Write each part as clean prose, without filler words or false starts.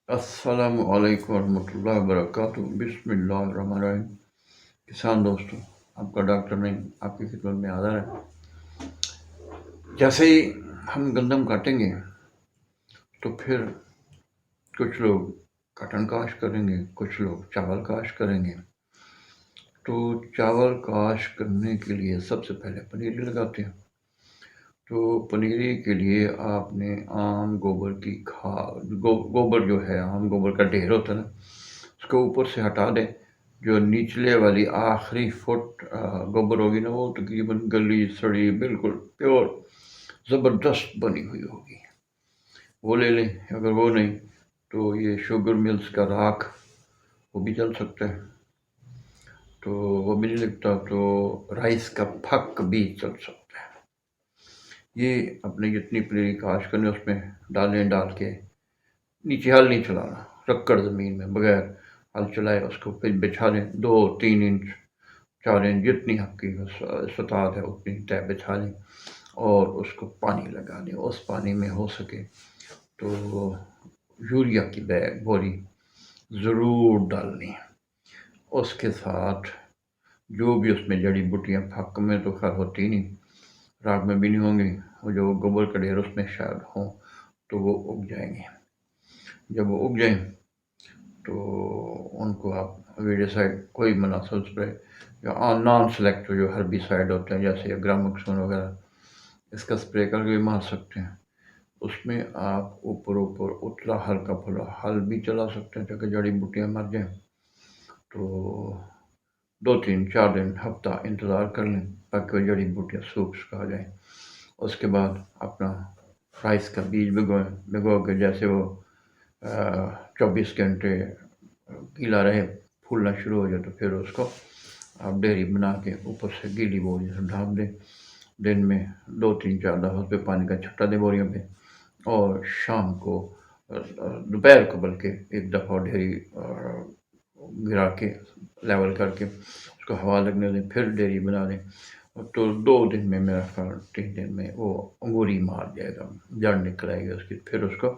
السلام علیکم ورحمۃ اللہ وبرکاتہ۔ بسم اللہ الرحمن الرحیم۔ کسان دوستوں، آپ کا ڈاکٹر نہیں آپ کی خدمت میں حاضر ہے۔ جیسے ہی ہم گندم کاٹیں گے تو پھر کچھ لوگ کاٹن کاشت کریں گے، کچھ لوگ چاول کاشت کریں گے۔ تو چاول کاشت کرنے کے لیے سب سے پہلے پنیری لگاتے ہیں۔ تو پنیری کے لیے آپ نے عام گوبر کی کھاد، گوبر جو ہے عام گوبر کا ڈھیر ہوتا ہے نا، اس کو اوپر سے ہٹا دیں۔ جو نچلے والی آخری فٹ گوبر ہوگی نا، وہ تقریباً گلی سڑی بالکل پیور زبردست بنی ہوئی ہوگی، وہ لے لیں۔ اگر وہ نہیں تو یہ شوگر ملز کا راکھ، وہ بھی چل سکتا ہے، تو وہ بھی نہیں لگتا۔ تو رائس کا پھک بھی چل سکتا ہے۔ یہ اپنے جتنی پنیری کاشت کرنے اس میں ڈالیں، ڈال کے نیچے ہل نہیں چلانا، رکڑ زمین میں بغیر ہل چلائے اس کو پھر بچھا لیں۔ 2-3 انچ 4 انچ جتنی آپ کی استطاعت ہے اتنی طے بچھا لیں، اور اس کو پانی لگا دیں۔ اس پانی میں ہو سکے تو یوریا کی بوری ضرور ڈالنی۔ اس کے ساتھ جو بھی اس میں جڑی بوٹیاں، پھک میں تو خیر ہوتی نہیں، راگ میں بھی نہیں ہوں گی، وہ جو گوبر کا ڈھیر اس میں شاید ہوں تو وہ اگ جائیں گے۔ جب وہ اگ جائیں تو ان کو آپ ویڈیسائڈ کوئی مناسب اسپرے یا نان سلیکٹ جو ہربی سائڈ ہوتے ہیں جیسے گرامکسون وغیرہ، اس کا اسپرے کر کے بھی مار سکتے ہیں۔ اس میں آپ اوپر اتلا ہلکا پھلا ہل بھی چلا سکتے ہیں تاکہ جڑی بوٹیاں مر جائیں۔ تو 2-3-4 دن ہفتہ انتظار کر لیں تاکہ وہ جڑی بوٹیاں سوکھ سکھا جائیں۔ اس کے بعد اپنا رائس کا بیج بھگو کے، جیسے وہ 24 گھنٹے گیلا رہے، پھولنا شروع ہو جائے تو پھر اس کو آپ ڈیری بنا کے اوپر سے گیلی بوری سے ڈھانپ دیں۔ دن میں 2-3-4 دفعہ پہ پانی کا چھٹا دیں بوریوں پہ، اور شام کو دوپہر کو بلکہ ایک دفعہ ڈیری گرا کے لیول کر کے اس کو ہوا لگنے دیں، پھر ڈیری بنا دیں۔ تو 2 دن میں میرا خیال 3 دن میں وہ انگوری مار جائے گا، جڑ نکل آئے گی اس کی۔ پھر اس کو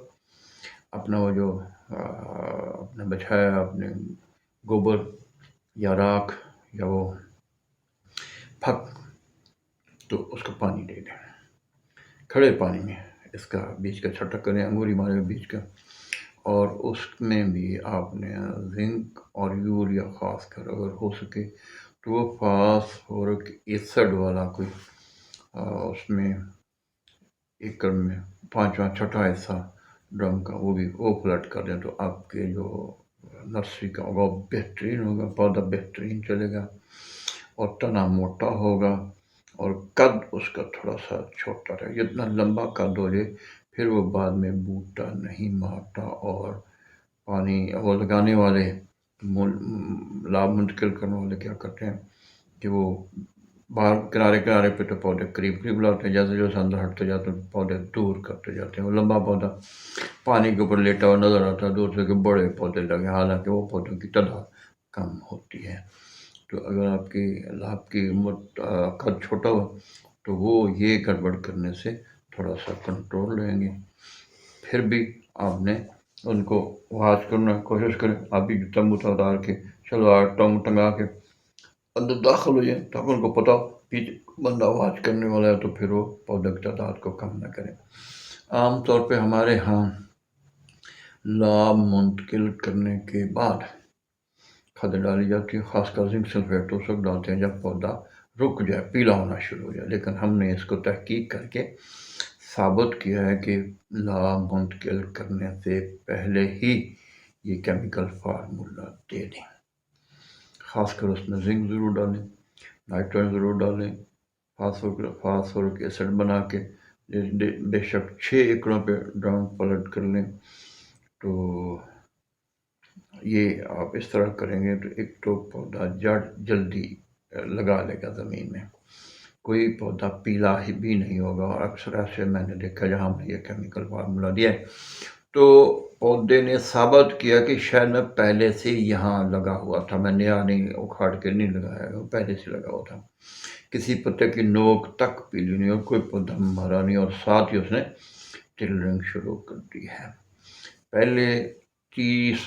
اپنا وہ جو اپنا بچھایا اپنے گوبر یا راکھ یا وہ پھک، تو اس کو پانی دے دیں، کھڑے پانی میں اس کا بیج کا چھٹا کریں، انگوری مارے بیج کا۔ اور اس میں بھی آپ نے زنک اور یوریا خاص کر اگر ہو سکے تو وہ فاسفورک ایسڈ والا کوئی اس میں ایکڑ میں 5واں-6واں حصہ ڈرم کا وہ فلٹ کر دیں، تو آپ کے جو نرسری کا ہوگا وہ بہترین ہوگا، پودا بہترین چلے گا اور تنا موٹا ہوگا، اور قد اس کا تھوڑا سا چھوٹا رہے۔ جتنا لمبا قد ہو جائے پھر وہ بعد میں بوٹا نہیں مارتا، اور پانی وہ لگانے والے لاب منتقل کرنے والے کیا کرتے ہیں کہ وہ باہر کنارے پہ تو پودے قریب لاتے ہیں، جیسے جیسے اندر ہٹتے جاتے ہیں پودے دور کرتے جاتے ہیں۔ وہ لمبا پودا پانی کے اوپر لیٹا ہوا نظر آتا ہے دور سے کہ بڑے پودے لگے، حالانکہ وہ پودوں کی تعداد کم ہوتی ہے۔ تو اگر آپ کی قد چھوٹا ہو تو وہ یہ گڑبڑ کرنے سے تھوڑا سا کنٹرول رہیں گے۔ پھر بھی آپ نے ان کو واش کرنا کوشش کریں، آپ بھی جوتا موتا اتار کے شلوار ٹنگا کے اندر داخل ہو جائیں تاکہ ان کو پتہ بندہ واش کرنے والا ہے، تو پھر وہ پودے کی تعداد کو کم نہ کریں۔ عام طور پہ ہمارے ہاں لاب منتقل کرنے کے بعد کھاد ڈالی جاتی ہے، خاص کر زنک سلفیٹ اس وقت ڈالتے ہیں جب پودا رک جائے، پیلا ہونا شروع ہو جائے۔ لیکن ہم نے اس کو تحقیق کر کے ثابت کیا ہے کہ لاب منتقل کرنے سے پہلے ہی یہ کیمیکل فارمولا دے دیں، خاص کر اس میں زنک ضرور ڈالیں، نائٹروجن ضرور ڈالیں، فاسفورک ایسڈ بنا کے بے شک 6 ایکڑوں پہ ڈرم پلٹ کر لیں۔ تو یہ آپ اس طرح کریں گے تو ایک تو پودا جڑ جلدی لگا لے گا زمین میں، کوئی پودا پیلا ہی بھی نہیں ہوگا۔ اور اکثر ایسے میں نے دیکھا جہاں ہم نے یہ کیمیکل فارمولا دیا ہے تو پودے نے ثابت کیا کہ شاید میں پہلے سے یہاں لگا ہوا تھا، میں نیا نہیں اکھاڑ کے نہیں لگایا، وہ پہلے سے لگا ہوا تھا، کسی پتے کی نوک تک پیلی نہیں اور کوئی پودا مرا نہیں، اور ساتھ ہی اس نے ٹلرنگ شروع کر دی ہے۔ پہلے 30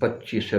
25 سے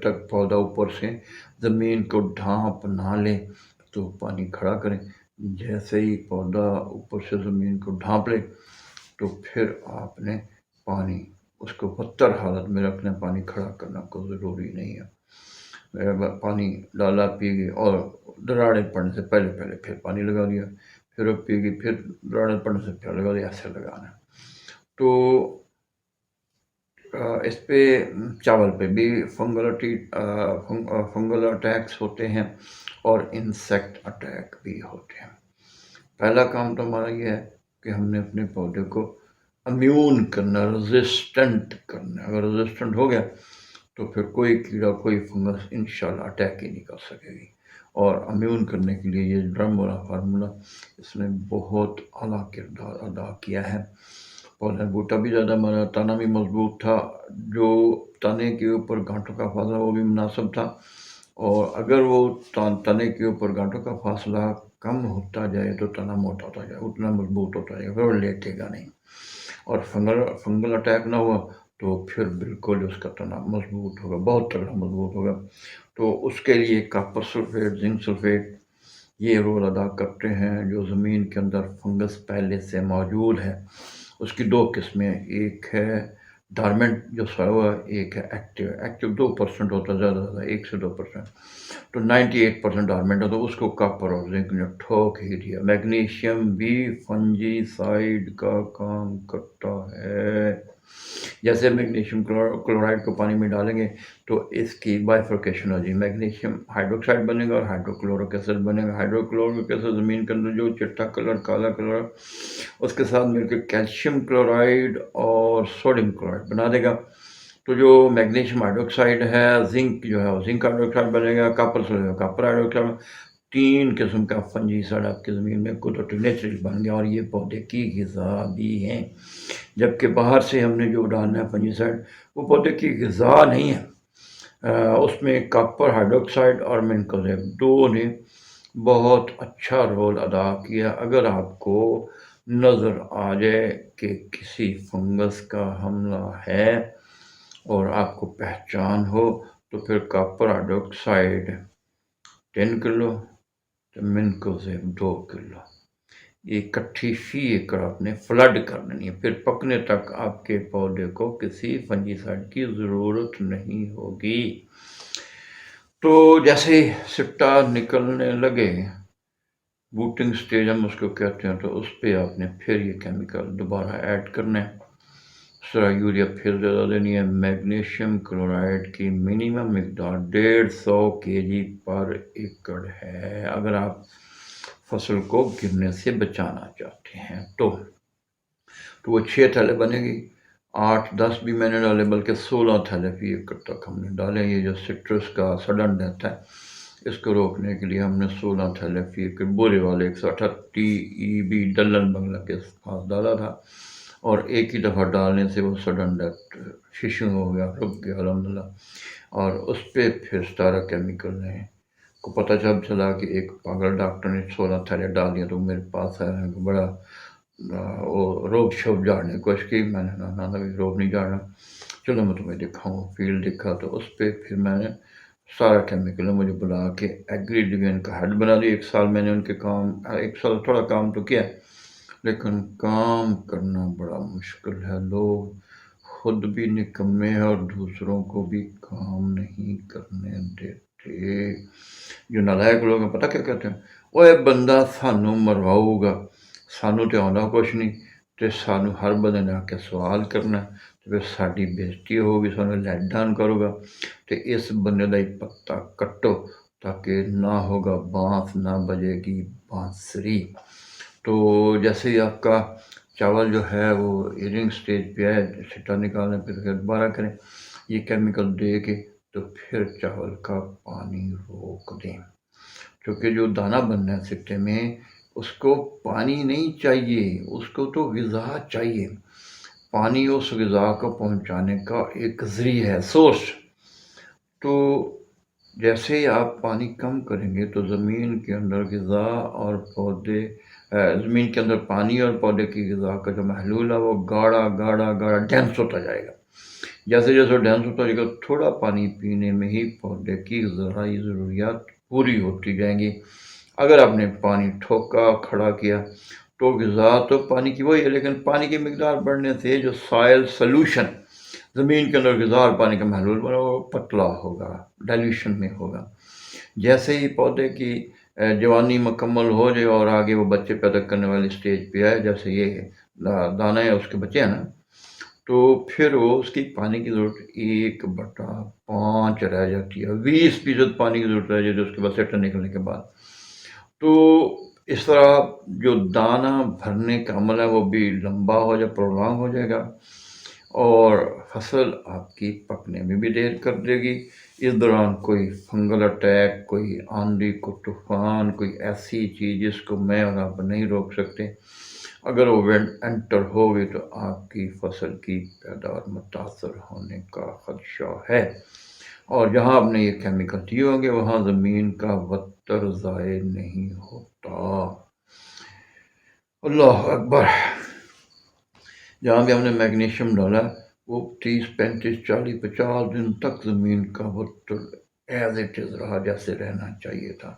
تک پودا اوپر سے زمین کو ڈھانپ نہ لے تو پانی کھڑا کریں۔ جیسے ہی پودا اوپر سے زمین کو ڈھانپ لے تو پھر آپ نے پانی اس کو بدتر حالت میں رکھنا، پانی کھڑا کرنا کو ضروری نہیں ہے۔ پانی ڈالا پی گئی اور دراڑیں پڑنے سے پہلے پھر پانی لگا دیا، پھر اب پی گئی، پھر دراڑیں پڑنے سے پھر لگا دیا، ایسے لگانا۔ تو اس پہ چاول پہ بھی فنگل اٹیکس ہوتے ہیں اور انسیکٹ اٹیک بھی ہوتے ہیں۔ پہلا کام تو ہمارا یہ ہے کہ ہم نے اپنے پودے کو امیون کرنا، ریزسٹنٹ کرنا۔ اگر ریزسٹنٹ ہو گیا تو پھر کوئی کیڑا کوئی فنگس انشاءاللہ اٹیک ہی نہیں کر سکے گی۔ اور امیون کرنے کے لیے یہ ڈرم والا فارمولا اس نے بہت اعلیٰ کردار ادا کیا ہے۔ پودا بوٹا بھی زیادہ ہمارا تنا بھی مضبوط تھا، جو تنے کے اوپر گانٹوں کا فاصلہ وہ بھی مناسب تھا، اور اگر وہ تنے کے اوپر گانٹوں کا فاصلہ کم ہوتا جائے تو تنا موٹا ہوتا جائے، اتنا مضبوط ہوتا جائے، پھر وہ لیٹے گا نہیں، اور فنگل اٹیک نہ ہوا تو پھر بالکل اس کا تنا مضبوط ہوگا، بہت تگڑا مضبوط ہوگا۔ تو اس کے لیے کاپر سلفیٹ، زنک سلفیٹ یہ رول ادا کرتے ہیں۔ جو زمین کے اندر فنگس پہلے سے موجود ہے اس کی دو قسمیں، ایک ہے ڈارمنٹ جو سویا ہوا ہے، ایک ہے ایکٹیو۔ ایکٹیو 2% ہوتا ہے، زیادہ 1 سے 2%، تو 98% ڈارمنٹ ہے، تو اس کو کاپر اور زنک نے ٹھوک ہی دیا۔ میگنیشیم بھی فنجی سائڈ کا کام کرتا ہے۔ جیسے میگنیشیم کلورائڈ کو پانی میں ڈالیں گے تو اس کی بائیفرکیشن ہو جائے، میگنیشیم ہائیڈروکسائڈ بنے گا اور ہائیڈروکلورک ایسڈ بنے گا۔ ہائیڈروکلورک ایسڈ زمین کے اندر جو چٹا کلر کالا کلر اس کے ساتھ مل کے کیلشیم کلورائڈ اور سوڈیم کلورائڈ بنا دے گا۔ تو جو میگنیشیم ہائیڈروکسائڈ ہے، زنک جو ہے وہ زنک ہائیڈروکسائڈ بنے گا، کاپر ہائیڈروکسائڈ، 3 قسم کا فنجی سائڈ آپ کی زمین میں قدرتی نیچرل بن گیا، اور یہ پودے کی غذا بھی ہیں۔ جبکہ باہر سے ہم نے جو ڈالنا ہے فنجی سائڈ وہ پودے کی غذا نہیں ہے۔ اس میں کاپر ہائیڈروکسائڈ اور مینکوزیب دو نے بہت اچھا رول ادا کیا۔ اگر آپ کو نظر آ جائے کہ کسی فنگس کا حملہ ہے اور آپ کو پہچان ہو تو پھر کاپر ہائیڈروکسائڈ 10 کلو تو مینکوزیب 2 کلو، یہ کٹھی فی ایکڑ آپ نے فلڈ کرنی ہے۔ پھر پکنے تک آپ کے پودے کو کسی فنجی سائڈ کی ضرورت نہیں ہوگی۔ تو جیسے سٹا نکلنے لگے، بوٹنگ سٹیج ہم اس کو کہتے ہیں، تو اس پہ آپ نے پھر یہ کیمیکل دوبارہ ایڈ کرنا ہے۔ اس طرح یوریا پھر زیادہ دینی ہے۔ میگنیشیم کلورائڈ کی منیمم مقدار 150 kg پر ایکڑ ہے اگر آپ فصل کو گرنے سے بچانا چاہتے ہیں تو وہ 6 تھیلے بنے گی۔ 8-10 بھی میں نے ڈالے، بلکہ 16 تھیلے فی ایکڑ تک ہم نے ڈالے۔ یہ جو سٹرس کا سڈن ڈیتھ ہے اس کو روکنے کے لیے ہم نے 16 تھیلے فی ایکڑ بورے والے 138 EB ڈلن بنگلہ کے پاس ڈالا تھا، اور ایک ہی دفعہ ڈالنے سے وہ سڈن ڈیتھ فشنگ ہو گیا، رک گیا الحمدللہ۔ اور اس پہ پھر 17 کیمیکل نے کو پتہ جب چلا کہ ایک پاگل ڈاکٹر نے 16 تھیلے ڈال دیا، تو میرے پاس آیا کہ بڑا وہ روب شوب جاڑنے کی کوشش کی۔ میں نے کہا روب نہیں جاڑنا، چلو میں تمہیں دکھاؤں۔ فیلڈ دکھا تو اس پہ پھر میں نے سارا کیمیکل مجھے بلا کے ایگری ڈویژن کا ہیڈ بنا دیا۔ 1 سال میں نے ان کے کام، 1 سال تھوڑا کام تو کیا، لیکن کام کرنا بڑا مشکل ہے۔ لوگ خود بھی نکمے ہیں اور دوسروں کو بھی کام نہیں کرنے دیتے۔ جو نالائق لوگ ہیں پتہ کیا کہتے ہیں، وہ بندہ سانو مرواؤ گا، سانو تو آنا کچھ نہیں، تو سانو ہر بندے نے آ کے سوال کرنا، تو پھر ساری بےزتی ہوگی، سانو لیٹ ڈاؤن کرو گا، تو اس بندے کا ہی پتہ کٹو تاکہ نہ ہوگا بانس، نہ بجے گی بانسری۔ تو جیسے ہی آپ کا چاول جو ہے وہ ایئرنگ سٹیج پہ ہے، چھٹا نکالنے پھر دوبارہ کریں یہ کیمیکل دے کے، تو پھر چاول کا پانی روک دیں، کیونکہ جو دانہ بننا ہے سٹے میں اس کو پانی نہیں چاہیے، اس کو تو غذا چاہیے۔ پانی اس غذا کو پہنچانے کا ایک ذریعہ ہے، سورس۔ تو جیسے ہی آپ پانی کم کریں گے تو زمین کے اندر غذا اور پودے، زمین کے اندر پانی اور پودے کی غذا کا جو محلول ہے وہ گاڑھا گاڑھا گاڑھا ڈینس ہوتا جائے گا۔ جیسے جیسے ڈانس ہوتا جائے گا تھوڑا پانی پینے میں ہی پودے کی زرعی ضروریات پوری ہوتی جائیں گی۔ اگر آپ نے پانی ٹھوکا کھڑا کیا تو غذا تو پانی کی وہی ہے، لیکن پانی کی مقدار بڑھنے سے جو سائل سلوشن زمین کے اندر غذا اور پانی کا محلول بنا وہ پتلا ہوگا، ڈائلیوشن میں ہوگا۔ جیسے ہی پودے کی جوانی مکمل ہو جائے اور آگے وہ بچے پیدا کرنے والی سٹیج پہ آئے، جیسے یہ دانا ہے اس کے بچے ہیں نا، تو پھر وہ اس کی پانی کی ضرورت 1/5 رہ جاتی ہے، 20% پانی کی ضرورت رہ جاتی ہے اس کے بعد سیٹر نکلنے کے بعد۔ تو اس طرح جو دانہ بھرنے کا عمل ہے وہ بھی لمبا ہو جائے، پرولونگ ہو جائے گا، اور فصل آپ کی پکنے میں بھی دیر کر دے گی۔ اس دوران کوئی فنگل اٹیک، کوئی آندھی، کوئی طوفان، کوئی ایسی چیز جس کو میں اور آپ نہیں روک سکتے، اگر وہ وینڈ انٹر ہو گئی تو آپ کی فصل کی پیداوار متاثر ہونے کا خدشہ ہے۔ اور جہاں آپ نے یہ کیمیکل دیے ہوں گے وہاں زمین کا وتر ضائع نہیں ہوتا۔ اللہ اکبر۔ جہاں بھی ہم نے میگنیشیم ڈالا وہ 30 35 40 50 دن تک زمین کا وتر ایز اٹ از رہا جیسے رہنا چاہیے تھا۔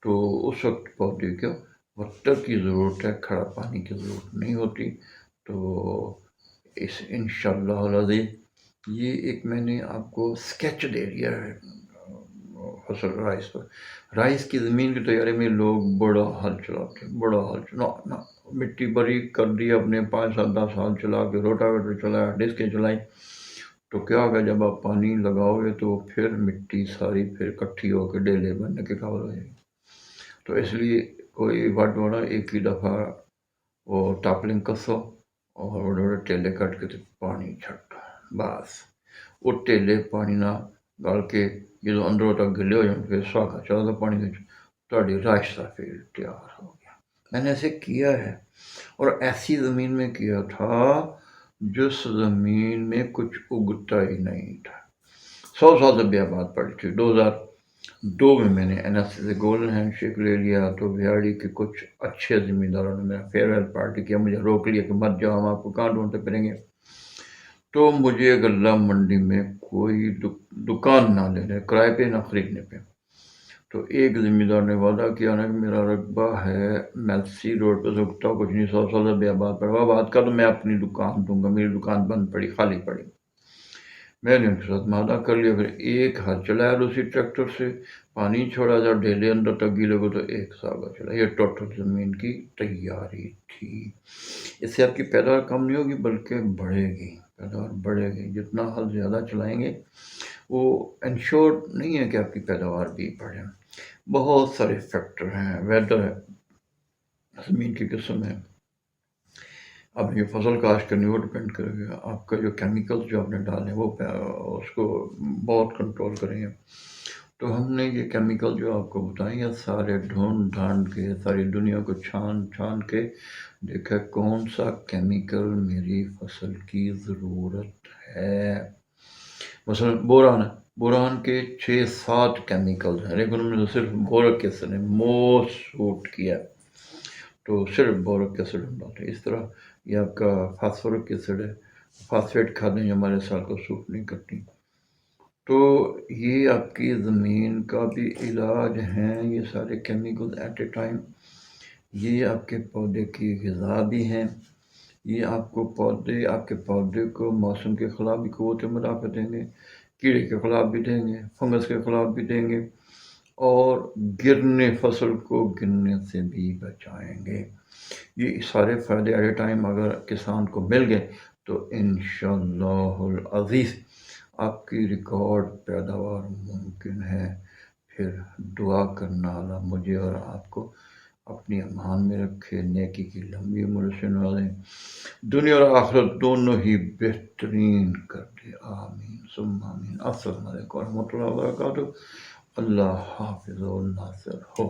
تو اس وقت پودے کو وتر کی ضرورت ہے، کھڑا پانی کی ضرورت نہیں ہوتی۔ تو اس انشاءاللہ العزیز یہ ایک میں نے آپ کو اسکیچ دے دیا ہے فصل رائس پر۔ رائس کی زمین کی تیاری میں لوگ بڑا ہل چلاتے ہیں، بڑا ہل چلا مٹی بری کر دی، اپنے 5 سال 10 سال چلا کے روٹاویٹر چلایا، ڈسکیں چلائی، تو کیا ہوگا جب آپ پانی لگاؤ گے تو پھر مٹی ساری پھر کٹھی ہو کے ڈیلے بننے کے قابل ہو جائے گی۔ تو اس لیے کوئی وڈ ہونا ایک ہی دفعہ وہ ٹاپلنگ کسو اور بڑے بڑے ٹیلے کٹ کے پانی چھٹو، بس وہ ٹیلے پانی نہ گل کے جدو اندروں تک گلے ہو جائیں پھر ساکا چلا تو پانی تھوڑی رائس کا فیلڈ تیار ہو گیا۔ میں نے ایسے کیا ہے، اور ایسی زمین میں کیا تھا جس زمین میں کچھ اگتا ہی نہیں تھا۔ 100 سال سے بیاباد پڑی تھی۔ 2002 میں نے این ایس سی سے گولڈن ہینڈ شیک لے لیا تو بہاڑی کے کچھ اچھے زمینداروں نے میرا فیئر ویل پارٹی کیا، مجھے روک لیا کہ مت جاؤ، ہم آپ کو کہاں ڈھونڈتے پھریں گے۔ تو مجھے غلہ منڈی میں کوئی دکان نہ لینے، کرائے پہ نہ خریدنے پہ۔ تو ایک زمیندار نے وعدہ کیا نا کہ میرا رقبہ ہے میلسی روڈ پہ، سکتا کچھ نہیں، 100 سال سے بیاباد پڑا، بات کا تو میں اپنی دکان دوں گا، میری دکان بند پڑی، خالی پڑی۔ میں نے ان کے ساتھ معاہدہ کر لیا، پھر ایک ہاتھ چلایا اسی ٹریکٹر سے، پانی چھوڑا جا ڈھیلے اندر تک گیلے کو تو ایک ساگا چلا۔ یہ ٹوٹل زمین کی تیاری تھی۔ اس سے آپ کی پیداوار کم نہیں ہوگی بلکہ بڑھے گی، پیداوار بڑھے گی۔ جتنا ہل زیادہ چلائیں گے وہ انشور نہیں ہے کہ آپ کی پیداوار بھی بڑھے۔ بہت سارے فیکٹر ہیں، ویدر ہے، زمین کی قسم ہے، آپ نے فصل کاشت کرنی وہ ڈپینڈ کرے گا، آپ کا جو کیمیکل جو آپ نے ڈالے وہ اس کو بہت کنٹرول کریں گے۔ تو ہم نے یہ کیمیکل جو آپ کو بتائیں گے سارے ڈھونڈ ڈھانڈ کے، ساری دنیا کو چھان چھان کے دیکھا کون سا کیمیکل میری فصل کی ضرورت ہے۔ مثلا بوران کے 6-7 کیمیکل ہیں، لیکن انہوں نے صرف بورک ایسڈ نے موسٹ سوٹ کیا، تو صرف بورک ایسڈ ہم ڈالتے ہیں۔ اس طرح یہ آپ کا فاسفورک ایسڈ ہے، فاسفیٹ کھادیں جو ہمارے سال کو سوٹ نہیں کرتی۔ تو یہ آپ کی زمین کا بھی علاج ہیں، یہ سارے کیمیکل ایٹ اے ٹائم۔ یہ آپ کے پودے کی غذا بھی ہیں، یہ آپ کے پودے کو موسم کے خلاف بھی قوت مدافعت دیں گے، کیڑے کے خلاف بھی دیں گے، فنگس کے خلاف بھی دیں گے، اور فصل کو گرنے سے بھی بچائیں گے۔ یہ سارے فائدے ایٹ اے ٹائم اگر کسان کو مل گئے تو انشاءاللہ العزیز آپ کی ریکارڈ پیداوار ممکن ہے۔ پھر دعا کرنا اللہ مجھے اور آپ کو اپنی امان میں رکھے، نیکی کی لمبی عمر سے نوازے، دنیا اور آخرت دونوں ہی بہترین کر دے، آمین ثم آمین۔ السلام علیکم ورحمۃ اللہ وبرکاتہ۔ اللہ حافظ و ناصر ہو۔